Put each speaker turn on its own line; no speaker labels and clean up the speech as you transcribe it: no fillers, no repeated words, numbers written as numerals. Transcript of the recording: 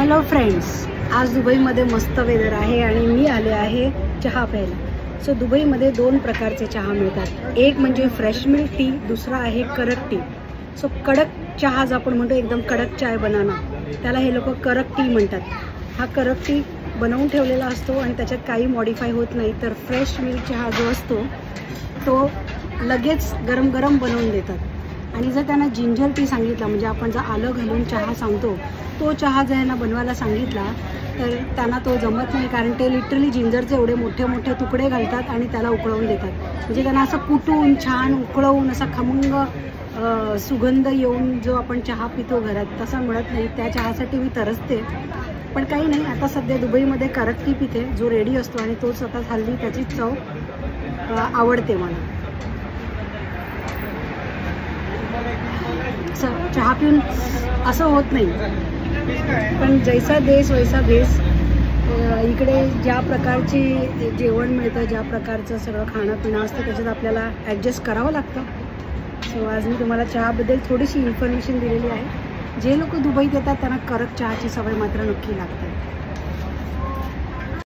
Hello friends, आज दुबईमध्ये मस्त वेदर आहे आणि मी आले आहे चहा प्यायला. सो दुबईमध्ये दोन प्रकारचे चहा मिळतात. एक म्हणजे फ्रेश मिल्क टी, दुसरा आहे कडक टी. सो कडक चहा जो आपण म्हणतो एकदम कडक चाय बनाना, त्याला हे लोक कडक टी म्हणतात. हा कडक टी बनवून ठेवलेला असतो आणि त्याच्यात काही मॉडिफाय होत नाही. तर फ्रेश मिल्क चहा जो असतो तो लगेच गरम गरम बनवून देतात. आणि जर त्यांना जिंजर टी सांगितला, म्हणजे आपण जर आलं घालून चहा सांगतो, तो चहा जर ह्यांना बनवायला सांगितला तर त्यांना तो जमत नाही, कारण ते लिटरली जिंजरचे एवढे मोठे मोठे तुकडे घालतात आणि त्याला उकळवून देतात. म्हणजे त्यांना असं कुटून छान उकळवून असा खमंग सुगंध येऊन जो आपण चहा पितो घरात तसा मिळत नाही. त्या चहासाठी मी तरसते. पण काही नाही, आता सध्या दुबईमध्ये कडक टी पिते जो रेडी असतो आणि तोच आता हल्ली त्याची चव आवडते मला. चहा पिऊन असं होत नाही, पण जैसा देश वैसा भेस. इकडे ज्या प्रकारचे जेवण मिळतं, ज्या प्रकारचं सगळं खाणं पिणं असतं, त्याच्यात आपल्याला ॲडजस्ट करावं लागतं. सो आज मी तुम्हाला चहाबद्दल थोडीशी इन्फॉर्मेशन दिलेली आहे. जे लोक दुबईत येतात त्यांना कडक चहाची सवय मात्र नक्की लागते.